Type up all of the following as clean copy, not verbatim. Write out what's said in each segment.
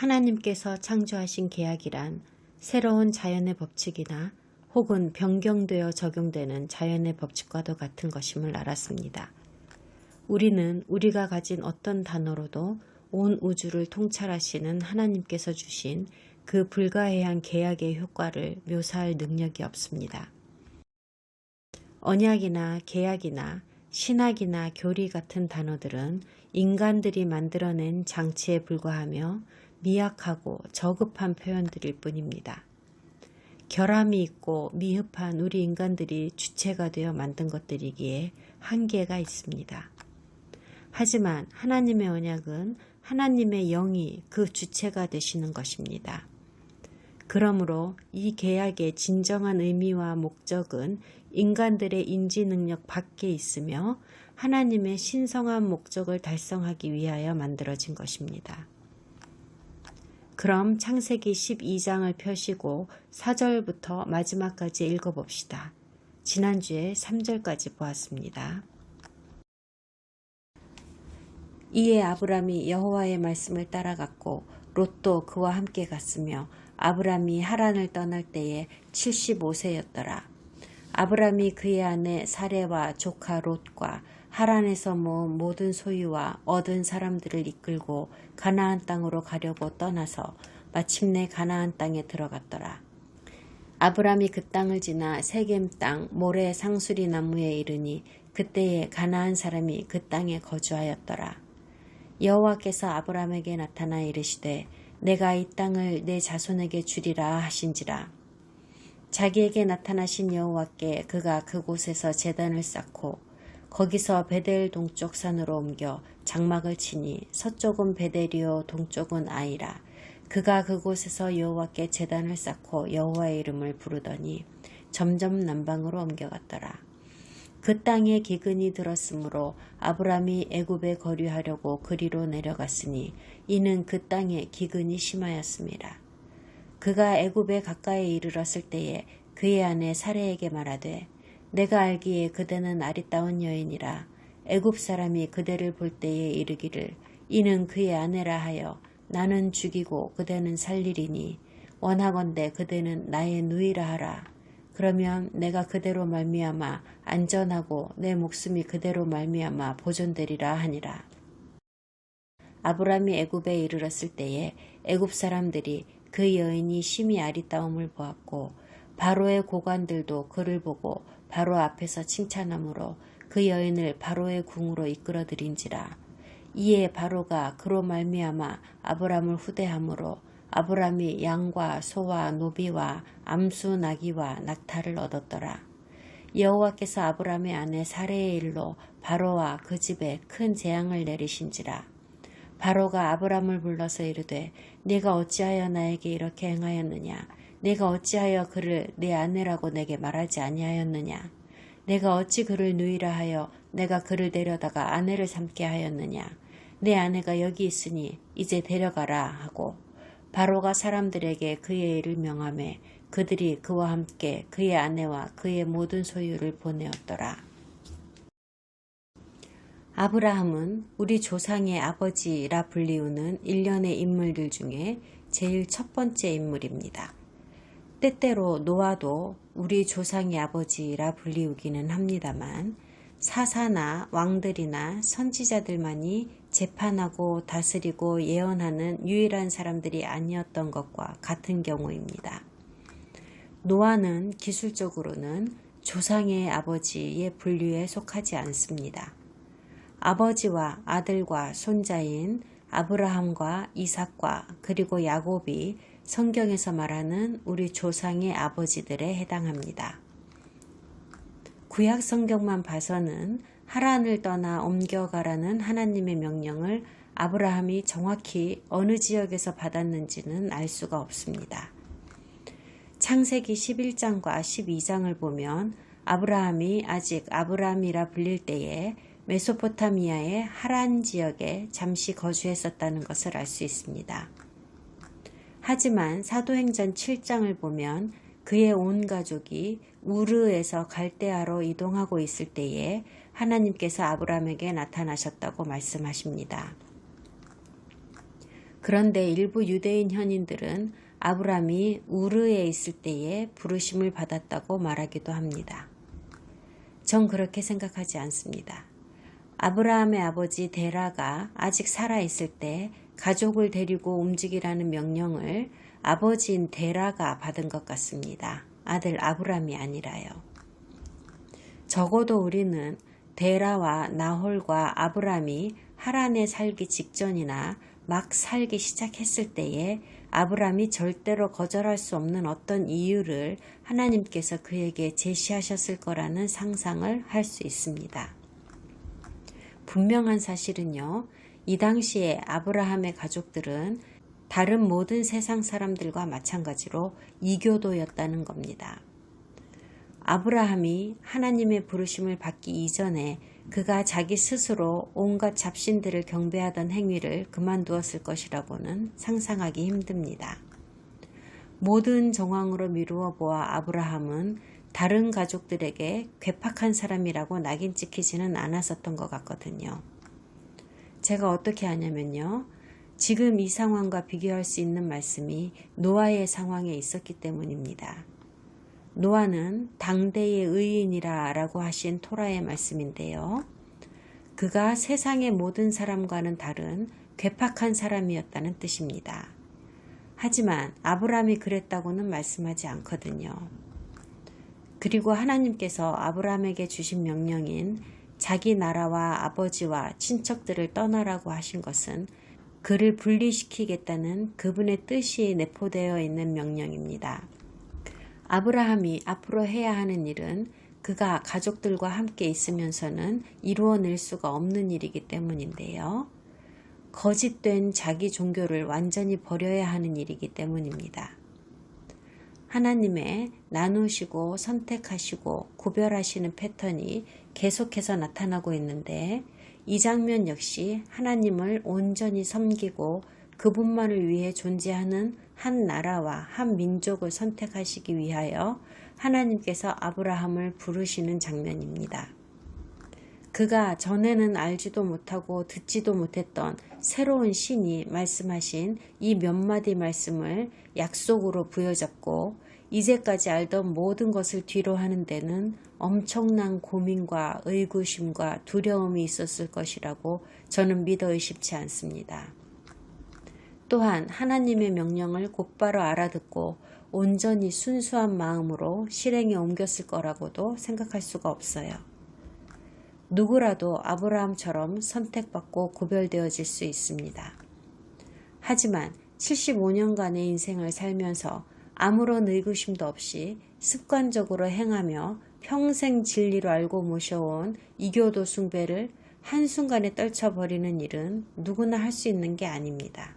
하나님께서 창조하신 계약이란 새로운 자연의 법칙이나 혹은 변경되어 적용되는 자연의 법칙과도 같은 것임을 알았습니다. 우리는 우리가 가진 어떤 단어로도 온 우주를 통찰하시는 하나님께서 주신 그 불가해한 계약의 효과를 묘사할 능력이 없습니다. 언약이나 계약이나 신학이나 교리 같은 단어들은 인간들이 만들어낸 장치에 불과하며 미약하고 저급한 표현들일 뿐입니다. 결함이 있고 미흡한 우리 인간들이 주체가 되어 만든 것들이기에 한계가 있습니다. 하지만 하나님의 언약은 하나님의 영이 그 주체가 되시는 것입니다. 그러므로 이 계약의 진정한 의미와 목적은 인간들의 인지 능력 밖에 있으며 하나님의 신성한 목적을 달성하기 위하여 만들어진 것입니다. 그럼 창세기 12장을 펴시고 4절부터 마지막까지 읽어봅시다. 지난주에 3절까지 보았습니다. 이에 아브람이 여호와의 말씀을 따라갔고 롯도 그와 함께 갔으며 아브람이 하란을 떠날 때에 75세였더라. 아브람이 그의 아내 사레와 조카 롯과 하란에서 모은 모든 소유와 얻은 사람들을 이끌고 가나안 땅으로 가려고 떠나서 마침내 가나안 땅에 들어갔더라. 아브람이 그 땅을 지나 세겜 땅 모레 상수리 나무에 이르니 그때에 가나안 사람이 그 땅에 거주하였더라. 여호와께서 아브람에게 나타나 이르시되 내가 이 땅을 내 자손에게 주리라 하신지라. 자기에게 나타나신 여호와께 그가 그곳에서 제단을 쌓고 거기서 베델 동쪽 산으로 옮겨 장막을 치니 서쪽은 베델이요 동쪽은 아이라. 그가 그곳에서 여호와께 제단을 쌓고 여호와의 이름을 부르더니 점점 남방으로 옮겨갔더라. 그 땅에 기근이 들었으므로 아브람이 애굽에 거류하려고 그리로 내려갔으니 이는 그 땅에 기근이 심하였습니다. 그가 애굽에 가까이 이르렀을 때에 그의 아내 사레에게 말하되 내가 알기에 그대는 아리따운 여인이라. 애굽 사람이 그대를 볼 때에 이르기를 이는 그의 아내라 하여 나는 죽이고 그대는 살리리니 원하건대 그대는 나의 누이라 하라. 그러면 내가 그대로 말미암아 안전하고 내 목숨이 그대로 말미암아 보존되리라 하니라. 아브람이 애굽에 이르렀을 때에 애굽 사람들이 그 여인이 심히 아리따움을 보았고 바로의 고관들도 그를 보고 바로 앞에서 칭찬하므로 그 여인을 바로의 궁으로 이끌어들인지라. 이에 바로가 그로 말미암아 아브람을 후대하므로 아브람이 양과 소와 노비와 암수 나귀와 낙타를 얻었더라. 여호와께서 아브람의 아내 사레의 일로 바로와 그 집에 큰 재앙을 내리신지라. 바로가 아브람을 불러서 이르되 네가 어찌하여 나에게 이렇게 행하였느냐. 내가 어찌하여 그를 내 아내라고 내게 말하지 아니하였느냐. 내가 어찌 그를 누이라 하여 내가 그를 데려다가 아내를 삼게 하였느냐. 내 아내가 여기 있으니 이제 데려가라 하고 바로가 사람들에게 그의 일을 명하매 그들이 그와 함께 그의 아내와 그의 모든 소유를 보내었더라. 아브라함은 우리 조상의 아버지라 불리우는 일련의 인물들 중에 제일 첫 번째 인물입니다. 때때로 노아도 우리 조상의 아버지라 불리우기는 합니다만 사사나 왕들이나 선지자들만이 재판하고 다스리고 예언하는 유일한 사람들이 아니었던 것과 같은 경우입니다. 노아는 기술적으로는 조상의 아버지의 분류에 속하지 않습니다. 아버지와 아들과 손자인 아브라함과 이삭과 그리고 야곱이 성경에서 말하는 우리 조상의 아버지들에 해당합니다. 구약 성경만 봐서는 하란을 떠나 옮겨가라는 하나님의 명령을 아브라함이 정확히 어느 지역에서 받았는지는 알 수가 없습니다. 창세기 11장과 12장을 보면 아브라함이 아직 아브람이라 불릴 때에 메소포타미아의 하란 지역에 잠시 거주했었다는 것을 알 수 있습니다. 하지만 사도행전 7장을 보면 그의 온 가족이 우르에서 갈대아로 이동하고 있을 때에 하나님께서 아브람에게 나타나셨다고 말씀하십니다. 그런데 일부 유대인 현인들은 아브람이 우르에 있을 때에 부르심을 받았다고 말하기도 합니다. 전 그렇게 생각하지 않습니다. 아브라함의 아버지 데라가 아직 살아있을 때 가족을 데리고 움직이라는 명령을 아버지인 데라가 받은 것 같습니다. 아들 아브람이 아니라요. 적어도 우리는 데라와 나홀과 아브람이 하란에 살기 직전이나 막 살기 시작했을 때에 아브람이 절대로 거절할 수 없는 어떤 이유를 하나님께서 그에게 제시하셨을 거라는 상상을 할 수 있습니다. 분명한 사실은요, 이 당시에 아브라함의 가족들은 다른 모든 세상 사람들과 마찬가지로 이교도였다는 겁니다. 아브라함이 하나님의 부르심을 받기 이전에 그가 자기 스스로 온갖 잡신들을 경배하던 행위를 그만두었을 것이라고는 상상하기 힘듭니다. 모든 정황으로 미루어 보아 아브라함은 다른 가족들에게 괴팍한 사람이라고 낙인 찍히지는 않았었던 것 같거든요. 제가 어떻게 하냐면요. 지금 이 상황과 비교할 수 있는 말씀이 노아의 상황에 있었기 때문입니다. 노아는 당대의 의인이라 라고 하신 토라의 말씀인데요. 그가 세상의 모든 사람과는 다른 괴팍한 사람이었다는 뜻입니다. 하지만 아브라함이 그랬다고는 말씀하지 않거든요. 그리고 하나님께서 아브라함에게 주신 명령인 자기 나라와 아버지와 친척들을 떠나라고 하신 것은 그를 분리시키겠다는 그분의 뜻이 내포되어 있는 명령입니다. 아브라함이 앞으로 해야 하는 일은 그가 가족들과 함께 있으면서는 이루어낼 수가 없는 일이기 때문인데요. 거짓된 자기 종교를 완전히 버려야 하는 일이기 때문입니다. 하나님의 나누시고 선택하시고 구별하시는 패턴이 계속해서 나타나고 있는데 이 장면 역시 하나님을 온전히 섬기고 그분만을 위해 존재하는 한 나라와 한 민족을 선택하시기 위하여 하나님께서 아브라함을 부르시는 장면입니다. 그가 전에는 알지도 못하고 듣지도 못했던 새로운 신이 말씀하신 이 몇 마디 말씀을 약속으로 부여잡고 이제까지 알던 모든 것을 뒤로 하는 데는 엄청난 고민과 의구심과 두려움이 있었을 것이라고 저는 믿어 의심치 않습니다. 또한 하나님의 명령을 곧바로 알아듣고 온전히 순수한 마음으로 실행에 옮겼을 거라고도 생각할 수가 없어요. 누구라도 아브라함처럼 선택받고 구별되어질 수 있습니다. 하지만 75년간의 인생을 살면서 아무런 의구심도 없이 습관적으로 행하며 평생 진리로 알고 모셔온 이교도 숭배를 한순간에 떨쳐버리는 일은 누구나 할 수 있는 게 아닙니다.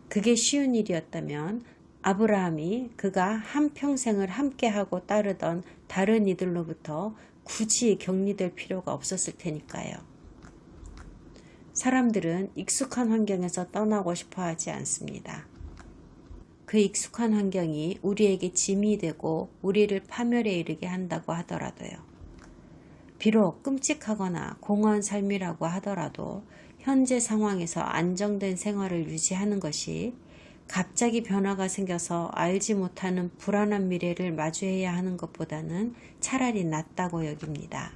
그게 쉬운 일이었다면 아브라함이 그가 한평생을 함께하고 따르던 다른 이들로부터 굳이 격리될 필요가 없었을 테니까요. 사람들은 익숙한 환경에서 떠나고 싶어 하지 않습니다. 그 익숙한 환경이 우리에게 짐이 되고 우리를 파멸에 이르게 한다고 하더라도요. 비록 끔찍하거나 공허한 삶이라고 하더라도 현재 상황에서 안정된 생활을 유지하는 것이 갑자기 변화가 생겨서 알지 못하는 불안한 미래를 마주해야 하는 것보다는 차라리 낫다고 여깁니다.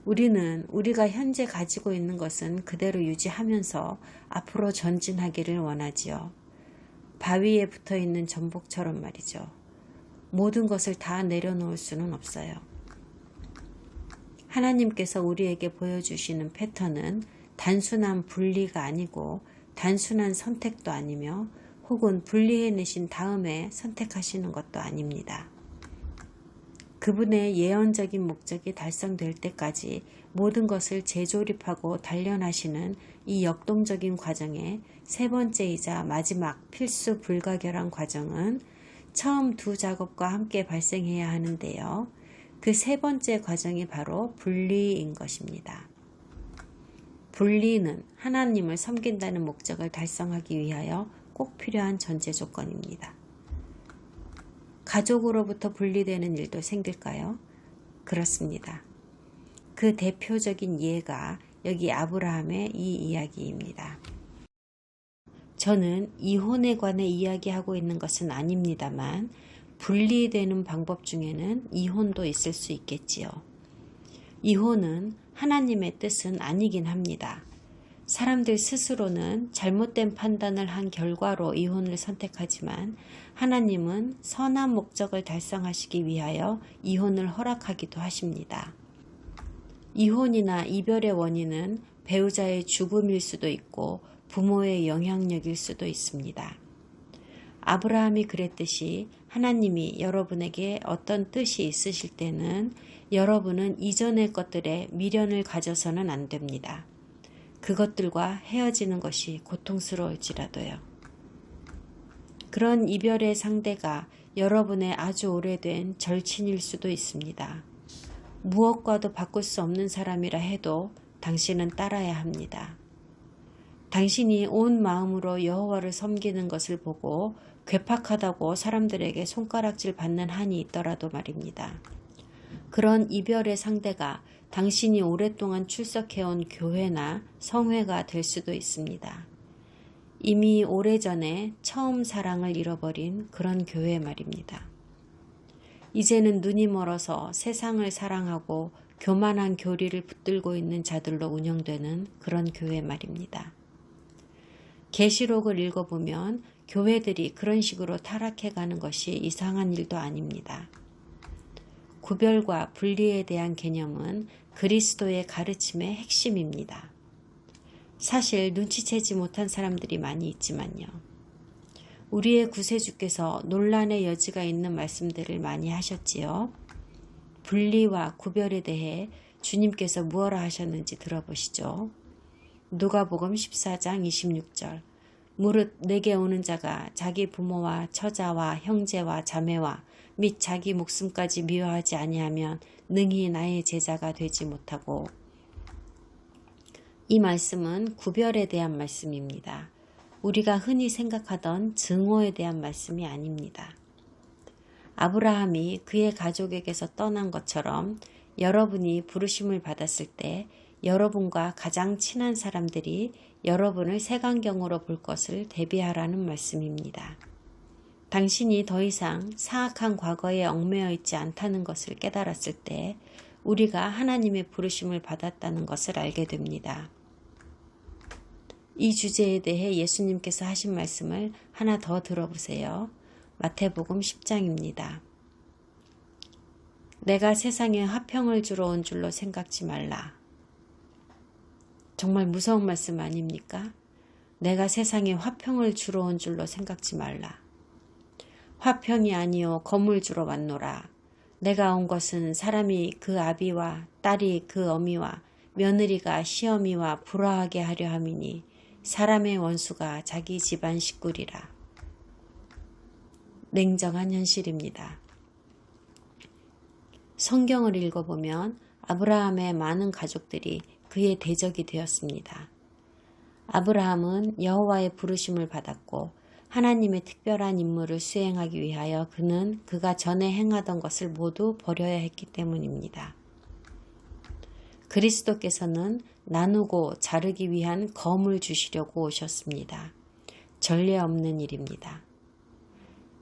우리는 우리가 현재 가지고 있는 것은 그대로 유지하면서 앞으로 전진하기를 원하지요. 바위에 붙어있는 전복처럼 말이죠. 모든 것을 다 내려놓을 수는 없어요. 하나님께서 우리에게 보여주시는 패턴은 단순한 분리가 아니고 단순한 선택도 아니며 혹은 분리해내신 다음에 선택하시는 것도 아닙니다. 그분의 예언적인 목적이 달성될 때까지 모든 것을 재조립하고 단련하시는 이 역동적인 과정의 세 번째이자 마지막 필수 불가결한 과정은 처음 두 작업과 함께 발생해야 하는데요. 그 세 번째 과정이 바로 분리인 것입니다. 분리는 하나님을 섬긴다는 목적을 달성하기 위하여 꼭 필요한 전제 조건입니다. 가족으로부터 분리되는 일도 생길까요? 그렇습니다. 그 대표적인 예가 여기 아브라함의 이 이야기입니다. 저는 이혼에 관해 이야기하고 있는 것은 아닙니다만 분리되는 방법 중에는 이혼도 있을 수 있겠지요. 이혼은 하나님의 뜻은 아니긴 합니다. 사람들 스스로는 잘못된 판단을 한 결과로 이혼을 선택하지만 하나님은 선한 목적을 달성하시기 위하여 이혼을 허락하기도 하십니다. 이혼이나 이별의 원인은 배우자의 죽음일 수도 있고 부모의 영향력일 수도 있습니다. 아브라함이 그랬듯이 하나님이 여러분에게 어떤 뜻이 있으실 때는 여러분은 이전의 것들에 미련을 가져서는 안 됩니다. 그것들과 헤어지는 것이 고통스러울지라도요. 그런 이별의 상대가 여러분의 아주 오래된 절친일 수도 있습니다. 무엇과도 바꿀 수 없는 사람이라 해도 당신은 따라야 합니다. 당신이 온 마음으로 여호와를 섬기는 것을 보고 괴팍하다고 사람들에게 손가락질 받는 한이 있더라도 말입니다. 그런 이별의 상대가 당신이 오랫동안 출석해온 교회나 성회가 될 수도 있습니다. 이미 오래전에 처음 사랑을 잃어버린 그런 교회 말입니다. 이제는 눈이 멀어서 세상을 사랑하고 교만한 교리를 붙들고 있는 자들로 운영되는 그런 교회 말입니다. 계시록을 읽어보면 교회들이 그런 식으로 타락해가는 것이 이상한 일도 아닙니다. 구별과 분리에 대한 개념은 그리스도의 가르침의 핵심입니다. 사실 눈치채지 못한 사람들이 많이 있지만요. 우리의 구세주께서 논란의 여지가 있는 말씀들을 많이 하셨지요. 분리와 구별에 대해 주님께서 무엇라 하셨는지 들어보시죠. 누가복음 14장 26절 무릇 내게 오는 자가 자기 부모와 처자와 형제와 자매와 및 자기 목숨까지 미워하지 아니하면 능히 나의 제자가 되지 못하고. 이 말씀은 구별에 대한 말씀입니다. 우리가 흔히 생각하던 증오에 대한 말씀이 아닙니다. 아브라함이 그의 가족에게서 떠난 것처럼 여러분이 부르심을 받았을 때 여러분과 가장 친한 사람들이 여러분을 색안경으로 볼 것을 대비하라는 말씀입니다. 당신이 더 이상 사악한 과거에 얽매여 있지 않다는 것을 깨달았을 때 우리가 하나님의 부르심을 받았다는 것을 알게 됩니다. 이 주제에 대해 예수님께서 하신 말씀을 하나 더 들어보세요. 마태복음 10장입니다. 내가 세상에 화평을 주러 온 줄로 생각지 말라. 정말 무서운 말씀 아닙니까? 내가 세상에 화평을 주러 온 줄로 생각지 말라. 화평이 아니요 검을 주러 왔노라. 내가 온 것은 사람이 그 아비와 딸이 그 어미와 며느리가 시어미와 불화하게 하려 함이니 사람의 원수가 자기 집안 식구리라. 냉정한 현실입니다. 성경을 읽어보면 아브라함의 많은 가족들이 그의 대적이 되었습니다. 아브라함은 여호와의 부르심을 받았고 하나님의 특별한 임무를 수행하기 위하여 그는 그가 전에 행하던 것을 모두 버려야 했기 때문입니다. 그리스도께서는 나누고 자르기 위한 검을 주시려고 오셨습니다. 전례 없는 일입니다.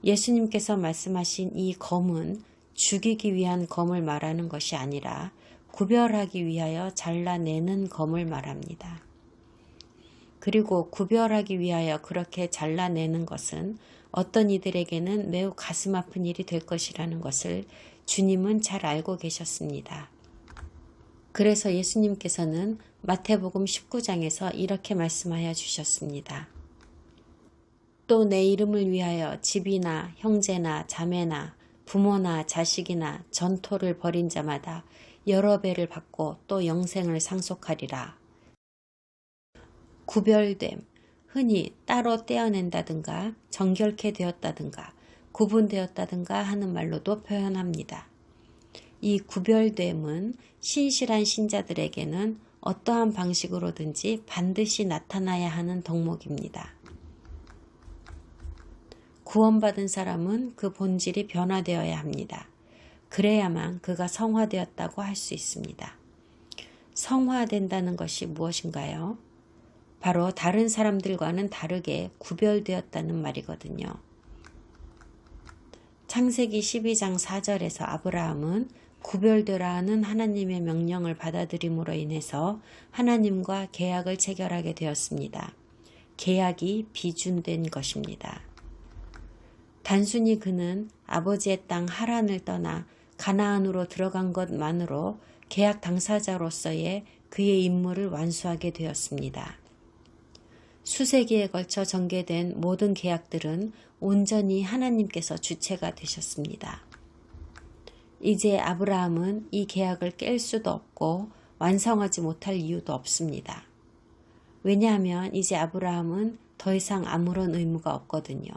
예수님께서 말씀하신 이 검은 죽이기 위한 검을 말하는 것이 아니라 구별하기 위하여 잘라내는 검을 말합니다. 그리고 구별하기 위하여 그렇게 잘라내는 것은 어떤 이들에게는 매우 가슴 아픈 일이 될 것이라는 것을 주님은 잘 알고 계셨습니다. 그래서 예수님께서는 마태복음 19장에서 이렇게 말씀하여 주셨습니다. 또 내 이름을 위하여 집이나 형제나 자매나 부모나 자식이나 전토를 벌인 자마다 여러 배를 받고 또 영생을 상속하리라. 구별됨, 흔히 따로 떼어낸다든가 정결케 되었다든가 구분되었다든가 하는 말로도 표현합니다. 이 구별됨은 신실한 신자들에게는 어떠한 방식으로든지 반드시 나타나야 하는 덕목입니다. 구원받은 사람은 그 본질이 변화되어야 합니다. 그래야만 그가 성화되었다고 할 수 있습니다. 성화된다는 것이 무엇인가요? 바로 다른 사람들과는 다르게 구별되었다는 말이거든요. 창세기 12장 4절에서 아브라함은 구별되라 하는 하나님의 명령을 받아들임으로 인해서 하나님과 계약을 체결하게 되었습니다. 계약이 비준된 것입니다. 단순히 그는 아버지의 땅 하란을 떠나 가나안으로 들어간 것만으로 계약 당사자로서의 그의 임무를 완수하게 되었습니다. 수세기에 걸쳐 전개된 모든 계약들은 온전히 하나님께서 주체가 되셨습니다. 이제 아브라함은 이 계약을 깰 수도 없고 완성하지 못할 이유도 없습니다. 왜냐하면 이제 아브라함은 더 이상 아무런 의무가 없거든요.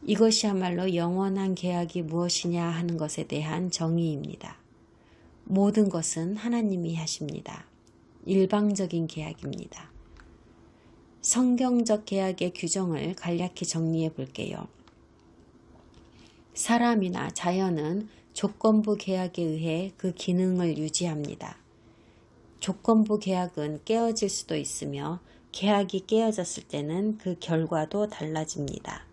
이것이야말로 영원한 계약이 무엇이냐 하는 것에 대한 정의입니다. 모든 것은 하나님이 하십니다. 일방적인 계약입니다. 성경적 계약의 규정을 간략히 정리해 볼게요. 사람이나 자연은 조건부 계약에 의해 그 기능을 유지합니다. 조건부 계약은 깨어질 수도 있으며 계약이 깨어졌을 때는 그 결과도 달라집니다.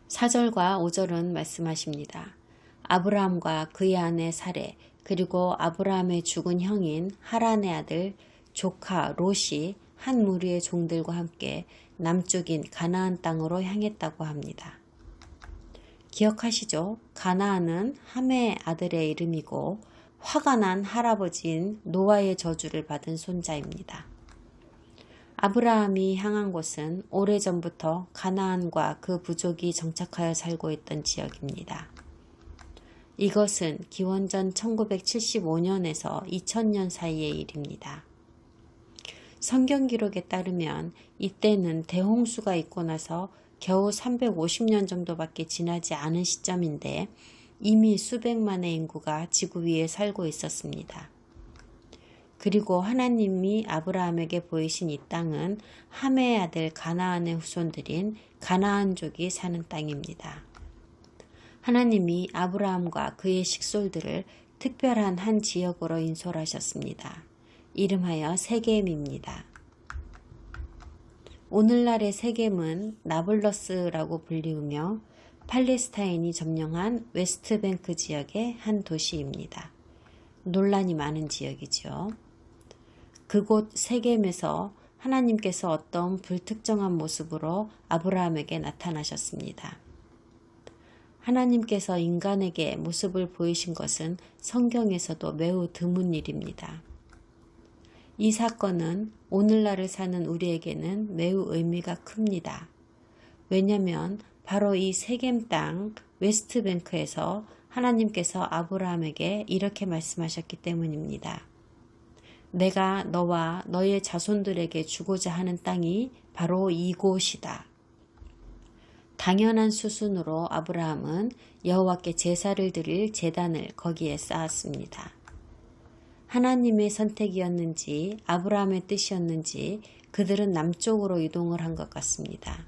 4절과 5절은 말씀하십니다. 아브라함과 그의 아내 사레 그리고 아브라함의 죽은 형인 하란의 아들 조카 롯이 한 무리의 종들과 함께 남쪽인 가나안 땅으로 향했다고 합니다. 기억하시죠? 가나안은 함의 아들의 이름이고 화가 난 할아버지인 노아의 저주를 받은 손자입니다. 아브라함이 향한 곳은 오래전부터 가나안과 그 부족이 정착하여 살고 있던 지역입니다. 이것은 기원전 1975년에서 2000년 사이의 일입니다. 성경 기록에 따르면 이때는 대홍수가 있고 나서 겨우 350년 정도밖에 지나지 않은 시점인데 이미 수백만의 인구가 지구 위에 살고 있었습니다. 그리고 하나님이 아브라함에게 보이신 이 땅은 함의 아들 가나안의 후손들인 가나안족이 사는 땅입니다. 하나님이 아브라함과 그의 식솔들을 특별한 한 지역으로 인솔하셨습니다. 이름하여 세겜입니다. 오늘날의 세겜은 나블러스라고 불리우며 팔레스타인이 점령한 웨스트뱅크 지역의 한 도시입니다. 논란이 많은 지역이죠. 그곳 세겜에서 하나님께서 어떤 불특정한 모습으로 아브라함에게 나타나셨습니다. 하나님께서 인간에게 모습을 보이신 것은 성경에서도 매우 드문 일입니다. 이 사건은 오늘날을 사는 우리에게는 매우 의미가 큽니다. 왜냐하면 바로 이 세겜 땅 웨스트뱅크에서 하나님께서 아브라함에게 이렇게 말씀하셨기 때문입니다. 내가 너와 너의 자손들에게 주고자 하는 땅이 바로 이곳이다. 당연한 수순으로 아브라함은 여호와께 제사를 드릴 제단을 거기에 쌓았습니다. 하나님의 선택이었는지 아브라함의 뜻이었는지 그들은 남쪽으로 이동을 한 것 같습니다.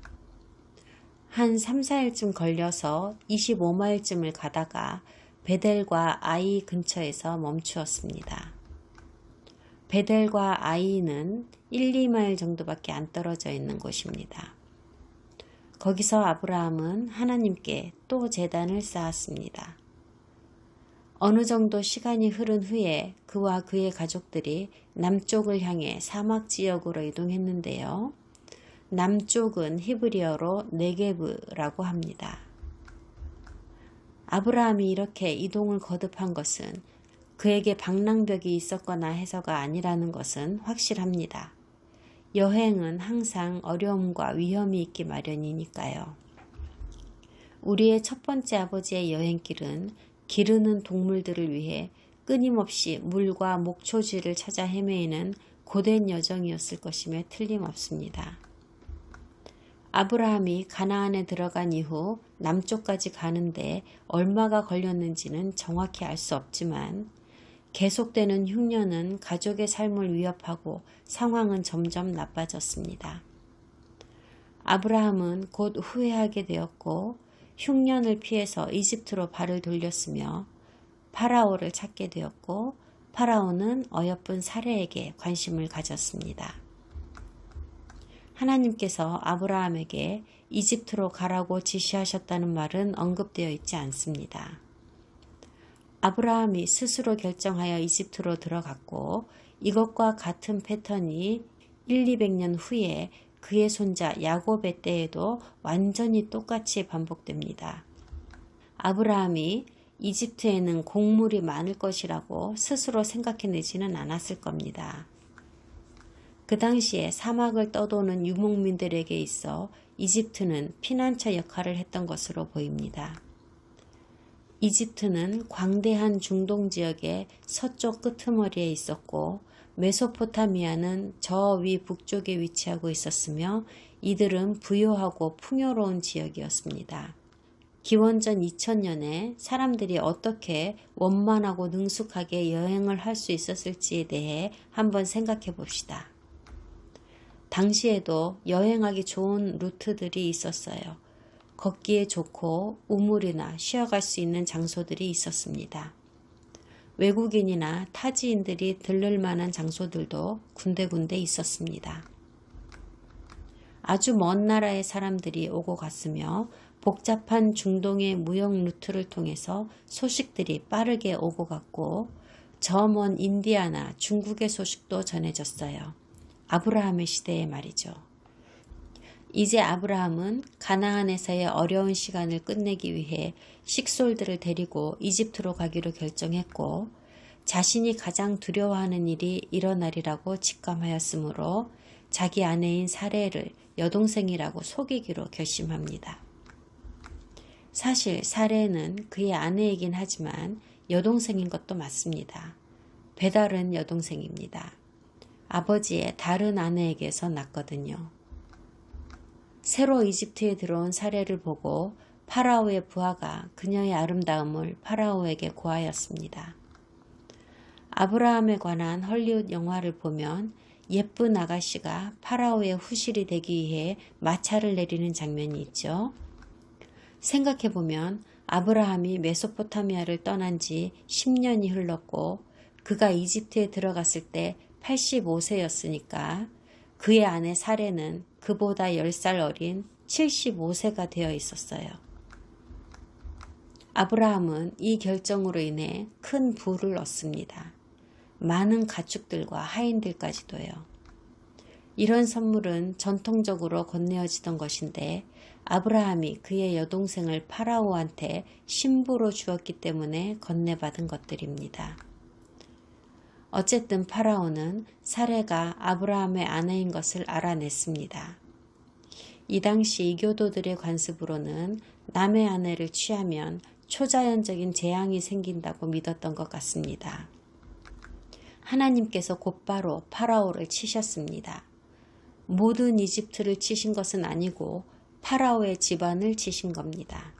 한 3, 4일쯤 걸려서 25마일쯤을 가다가 베델과 아이 근처에서 멈추었습니다. 베델과 아이는 1, 2마일 정도밖에 안 떨어져 있는 곳입니다. 거기서 아브라함은 하나님께 또 제단을 쌓았습니다. 어느 정도 시간이 흐른 후에 그와 그의 가족들이 남쪽을 향해 사막 지역으로 이동했는데요. 남쪽은 히브리어로 네게브라고 합니다. 아브라함이 이렇게 이동을 거듭한 것은 그에게 방랑벽이 있었거나 해서가 아니라는 것은 확실합니다. 여행은 항상 어려움과 위험이 있기 마련이니까요. 우리의 첫 번째 아버지의 여행길은 기르는 동물들을 위해 끊임없이 물과 목초지를 찾아 헤매이는 고된 여정이었을 것임에 틀림없습니다. 아브라함이 가나안에 들어간 이후 남쪽까지 가는데 얼마가 걸렸는지는 정확히 알 수 없지만 계속되는 흉년은 가족의 삶을 위협하고 상황은 점점 나빠졌습니다. 아브라함은 곧 후회하게 되었고 흉년을 피해서 이집트로 발을 돌렸으며 파라오를 찾게 되었고 파라오는 어여쁜 사례에게 관심을 가졌습니다. 하나님께서 아브라함에게 이집트로 가라고 지시하셨다는 말은 언급되어 있지 않습니다. 아브라함이 스스로 결정하여 이집트로 들어갔고 이것과 같은 패턴이 200년 후에 그의 손자 야곱의 때에도 완전히 똑같이 반복됩니다. 아브라함이 이집트에는 곡물이 많을 것이라고 스스로 생각해내지는 않았을 겁니다. 그 당시에 사막을 떠도는 유목민들에게 있어 이집트는 피난처 역할을 했던 것으로 보입니다. 이집트는 광대한 중동 지역의 서쪽 끄트머리에 있었고 메소포타미아는 저 위 북쪽에 위치하고 있었으며 이들은 부유하고 풍요로운 지역이었습니다. 기원전 2000년에 사람들이 어떻게 원만하고 능숙하게 여행을 할 수 있었을지에 대해 한번 생각해 봅시다. 당시에도 여행하기 좋은 루트들이 있었어요. 걷기에 좋고 우물이나 쉬어갈 수 있는 장소들이 있었습니다. 외국인이나 타지인들이 들를 만한 장소들도 군데군데 있었습니다. 아주 먼 나라의 사람들이 오고 갔으며 복잡한 중동의 무역 루트를 통해서 소식들이 빠르게 오고 갔고 저 먼 인디아나 중국의 소식도 전해졌어요. 아브라함의 시대에 말이죠. 이제 아브라함은 가나안에서의 어려운 시간을 끝내기 위해 식솔들을 데리고 이집트로 가기로 결정했고 자신이 가장 두려워하는 일이 일어나리라고 직감하였으므로 자기 아내인 사레를 여동생이라고 속이기로 결심합니다. 사실 사레는 그의 아내이긴 하지만 여동생인 것도 맞습니다. 배다른 여동생입니다. 아버지의 다른 아내에게서 낳거든요. 새로 이집트에 들어온 사레를 보고 파라오의 부하가 그녀의 아름다움을 파라오에게 고하였습니다. 아브라함에 관한 헐리우드 영화를 보면 예쁜 아가씨가 파라오의 후실이 되기 위해 마차를 내리는 장면이 있죠. 생각해보면 아브라함이 메소포타미아를 떠난 지 10년이 흘렀고 그가 이집트에 들어갔을 때 85세였으니까 그의 아내 사레는 그보다 10살 어린 75세가 되어 있었어요. 아브라함은 이 결정으로 인해 큰 부를 얻습니다. 많은 가축들과 하인들까지도요. 이런 선물은 전통적으로 건네어지던 것인데 아브라함이 그의 여동생을 파라오한테 신부로 주었기 때문에 건네받은 것들입니다. 어쨌든 파라오는 사레가 아브라함의 아내인 것을 알아냈습니다. 이 당시 이교도들의 관습으로는 남의 아내를 취하면 초자연적인 재앙이 생긴다고 믿었던 것 같습니다. 하나님께서 곧바로 파라오를 치셨습니다. 모든 이집트를 치신 것은 아니고 파라오의 집안을 치신 겁니다.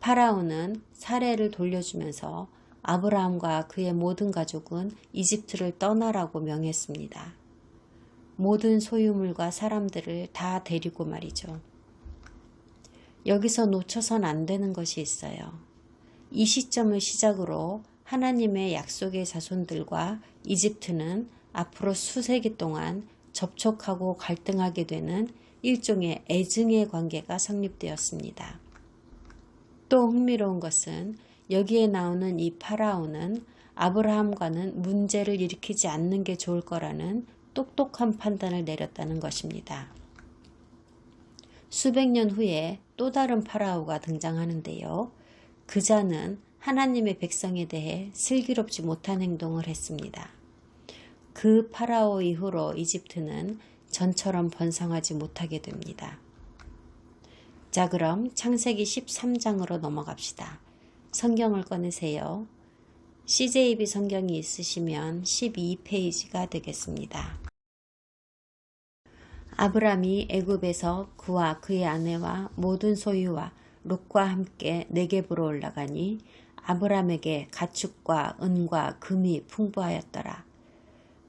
파라오는 사레를 돌려주면서 아브라함과 그의 모든 가족은 이집트를 떠나라고 명했습니다. 모든 소유물과 사람들을 다 데리고 말이죠. 여기서 놓쳐선 안 되는 것이 있어요. 이 시점을 시작으로 하나님의 약속의 자손들과 이집트는 앞으로 수세기 동안 접촉하고 갈등하게 되는 일종의 애증의 관계가 성립되었습니다. 또 흥미로운 것은 여기에 나오는 이 파라오는 아브라함과는 문제를 일으키지 않는 게 좋을 거라는 똑똑한 판단을 내렸다는 것입니다. 수백 년 후에 또 다른 파라오가 등장하는데요. 그자는 하나님의 백성에 대해 슬기롭지 못한 행동을 했습니다. 그 파라오 이후로 이집트는 전처럼 번성하지 못하게 됩니다. 자, 그럼 창세기 13장으로 넘어갑시다. 성경을 꺼내세요. CJB 성경이 있으시면 12페이지가 되겠습니다. 아브람이 애굽에서 그와 그의 아내와 모든 소유와 롯과 함께 네겝으로 올라가니 아브람에게 가축과 은과 금이 풍부하였더라.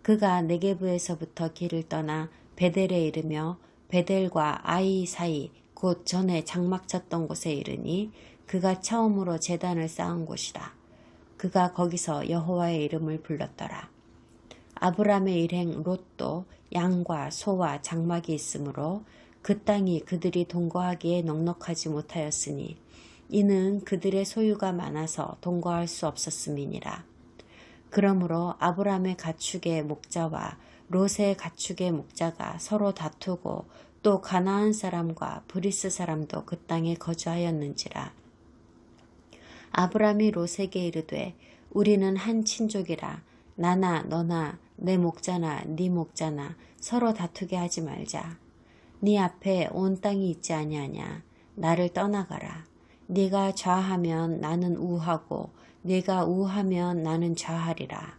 그가 네겝에서부터 길을 떠나 베델에 이르며 베델과 아이 사이 곧 전에 장막 쳤던 곳에 이르니 그가 처음으로 제단을 쌓은 곳이라. 그가 거기서 여호와의 이름을 불렀더라. 아브람의 일행 롯도 양과 소와 장막이 있으므로 그 땅이 그들이 동거하기에 넉넉하지 못하였으니 이는 그들의 소유가 많아서 동거할 수 없었음이니라. 그러므로 아브람의 가축의 목자와 롯의 가축의 목자가 서로 다투고 또 가나안 사람과 브리스 사람도 그 땅에 거주하였는지라. 아브람이 롯에게 이르되 우리는 한 친족이라 나나 너나 내 목자나 네 목자나 서로 다투게 하지 말자. 네 앞에 온 땅이 있지 아니하냐. 나를 떠나가라. 네가 좌하면 나는 우하고 네가 우하면 나는 좌하리라.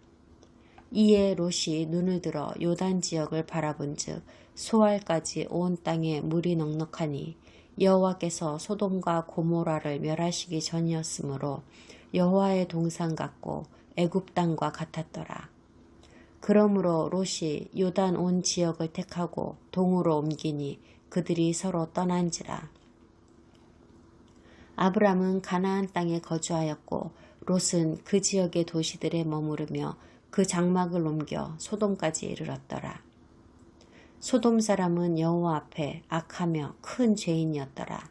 이에 롯이 눈을 들어 요단 지역을 바라본즉 소알까지 온 땅에 물이 넉넉하니 여호와께서 소돔과 고모라를 멸하시기 전이었으므로 여호와의 동산 같고 애굽 땅과 같았더라. 그러므로 롯이 요단 온 지역을 택하고 동으로 옮기니 그들이 서로 떠난지라. 아브람은 가나안 땅에 거주하였고 롯은 그 지역의 도시들에 머무르며 그 장막을 옮겨 소돔까지 이르렀더라. 소돔 사람은 여호와 앞에 악하며 큰 죄인이었더라.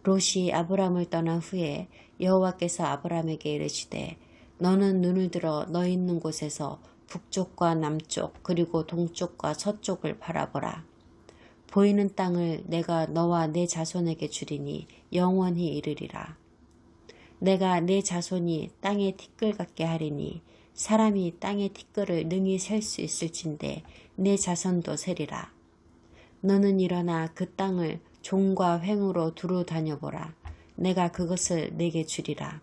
롯이 아브람을 떠난 후에 여호와께서 아브람에게 이르시되 너는 눈을 들어 너 있는 곳에서 북쪽과 남쪽 그리고 동쪽과 서쪽을 바라보라. 보이는 땅을 내가 너와 내 자손에게 주리니 영원히 이르리라. 내가 내 자손이 땅의 티끌 같게 하리니 사람이 땅의 티끌을 능히 셀 수 있을진데 내 자손도 세리라. 너는 일어나 그 땅을 종과 횡으로 두루 다녀보라. 내가 그것을 내게 주리라.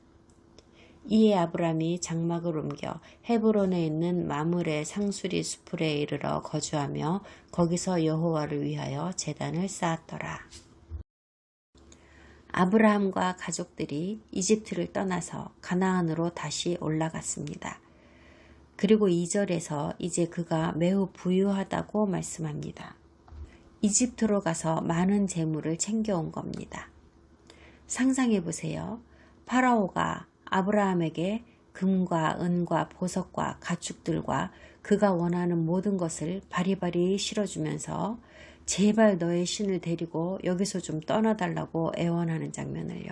이에 아브람이 장막을 옮겨 헤브론에 있는 마므레 상수리 수풀에 이르러 거주하며 거기서 여호와를 위하여 제단을 쌓았더라. 아브라함과 가족들이 이집트를 떠나서 가나안으로 다시 올라갔습니다. 그리고 2절에서 이제 그가 매우 부유하다고 말씀합니다. 이집트로 가서 많은 재물을 챙겨온 겁니다. 상상해 보세요. 파라오가 아브라함에게 금과 은과 보석과 가축들과 그가 원하는 모든 것을 바리바리 실어주면서 제발 너의 신을 데리고 여기서 좀 떠나달라고 애원하는 장면을요.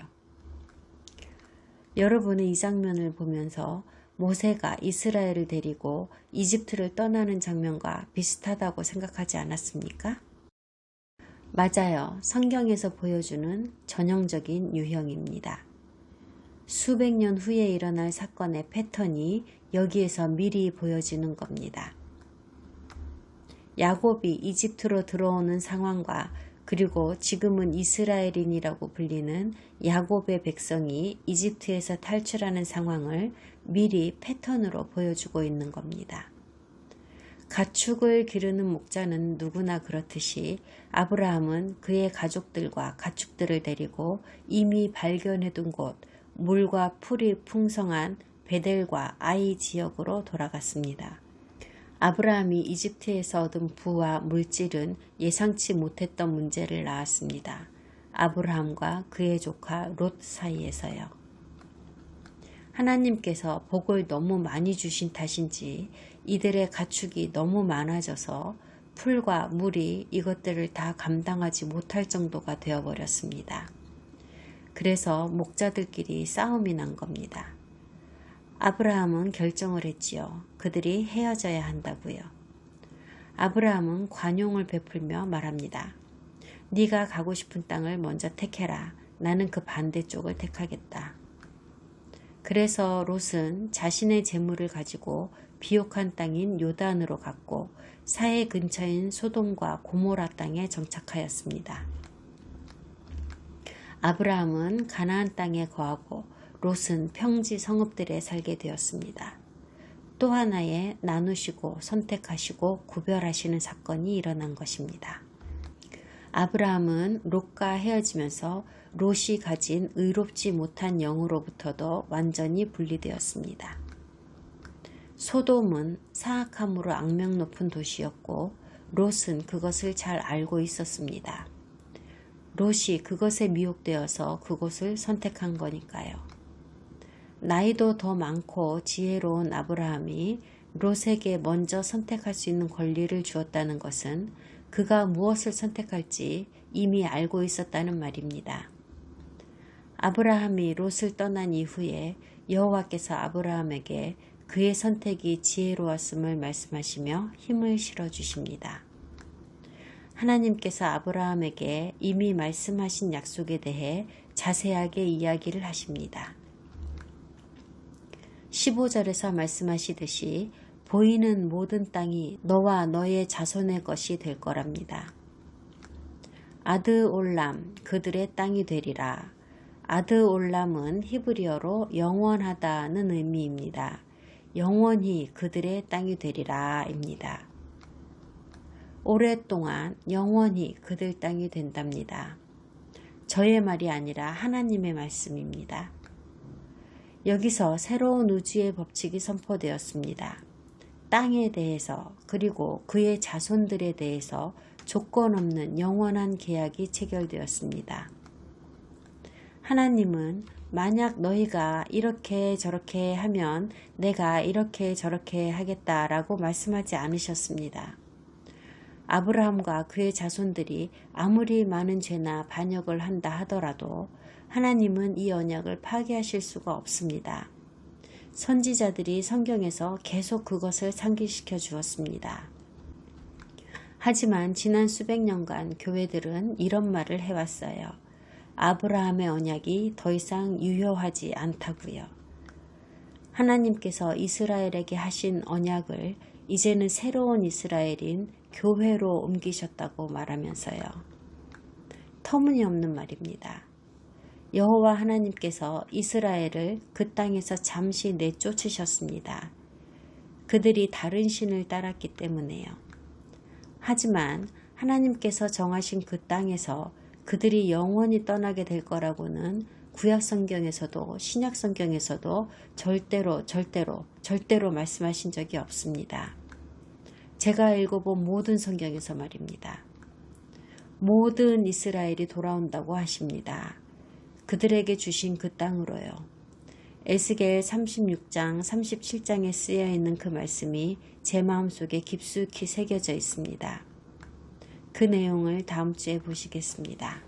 여러분은 이 장면을 보면서 모세가 이스라엘을 데리고 이집트를 떠나는 장면과 비슷하다고 생각하지 않았습니까? 맞아요. 성경에서 보여주는 전형적인 유형입니다. 수백 년 후에 일어날 사건의 패턴이 여기에서 미리 보여지는 겁니다. 야곱이 이집트로 들어오는 상황과 그리고 지금은 이스라엘인이라고 불리는 야곱의 백성이 이집트에서 탈출하는 상황을 미리 패턴으로 보여주고 있는 겁니다. 가축을 기르는 목자는 누구나 그렇듯이 아브라함은 그의 가족들과 가축들을 데리고 이미 발견해둔 곳 물과 풀이 풍성한 베델과 아이 지역으로 돌아갔습니다. 아브라함이 이집트에서 얻은 부와 물질은 예상치 못했던 문제를 낳았습니다. 아브라함과 그의 조카 롯 사이에서요. 하나님께서 복을 너무 많이 주신 탓인지 이들의 가축이 너무 많아져서 풀과 물이 이것들을 다 감당하지 못할 정도가 되어버렸습니다. 그래서 목자들끼리 싸움이 난 겁니다. 아브라함은 결정을 했지요. 그들이 헤어져야 한다고요. 아브라함은 관용을 베풀며 말합니다. 네가 가고 싶은 땅을 먼저 택해라. 나는 그 반대쪽을 택하겠다. 그래서 롯은 자신의 재물을 가지고 비옥한 땅인 요단으로 갔고 사해 근처인 소돔과 고모라 땅에 정착하였습니다. 아브라함은 가나안 땅에 거하고 롯은 평지 성읍들에 살게 되었습니다. 또 하나의 나누시고 선택하시고 구별하시는 사건이 일어난 것입니다. 아브라함은 롯과 헤어지면서 롯이 가진 의롭지 못한 영으로부터도 완전히 분리되었습니다. 소돔은 사악함으로 악명 높은 도시였고 롯은 그것을 잘 알고 있었습니다. 롯이 그것에 미혹되어서 그곳을 선택한 거니까요. 나이도 더 많고 지혜로운 아브라함이 롯에게 먼저 선택할 수 있는 권리를 주었다는 것은 그가 무엇을 선택할지 이미 알고 있었다는 말입니다. 아브라함이 롯을 떠난 이후에 여호와께서 아브라함에게 그의 선택이 지혜로웠음을 말씀하시며 힘을 실어주십니다. 하나님께서 아브라함에게 이미 말씀하신 약속에 대해 자세하게 이야기를 하십니다. 15절에서 말씀하시듯이 보이는 모든 땅이 너와 너의 자손의 것이 될 거랍니다. 아드올람 그들의 땅이 되리라. 아드올람은 히브리어로 영원하다는 의미입니다. 영원히 그들의 땅이 되리라 입니다. 오랫동안 영원히 그들 땅이 된답니다. 저의 말이 아니라 하나님의 말씀입니다. 여기서 새로운 우주의 법칙이 선포되었습니다. 땅에 대해서 그리고 그의 자손들에 대해서 조건 없는 영원한 계약이 체결되었습니다. 하나님은 만약 너희가 이렇게 저렇게 하면 내가 이렇게 저렇게 하겠다라고 말씀하지 않으셨습니다. 아브라함과 그의 자손들이 아무리 많은 죄나 반역을 한다 하더라도 하나님은 이 언약을 파기하실 수가 없습니다. 선지자들이 성경에서 계속 그것을 상기시켜 주었습니다. 하지만 지난 수백 년간 교회들은 이런 말을 해왔어요. 아브라함의 언약이 더 이상 유효하지 않다고요. 하나님께서 이스라엘에게 하신 언약을 이제는 새로운 이스라엘인 교회로 옮기셨다고 말하면서요. 터무니없는 말입니다. 여호와 하나님께서 이스라엘을 그 땅에서 잠시 내쫓으셨습니다. 그들이 다른 신을 따랐기 때문에요. 하지만 하나님께서 정하신 그 땅에서 그들이 영원히 떠나게 될 거라고는 구약 성경에서도 신약 성경에서도 절대로 말씀하신 적이 없습니다. 제가 읽어본 모든 성경에서 말입니다. 모든 이스라엘이 돌아온다고 하십니다. 그들에게 주신 그 땅으로요. 에스겔 36장 37장에 쓰여있는 그 말씀이 제 마음속에 깊숙이 새겨져 있습니다. 그 내용을 다음 주에 보시겠습니다.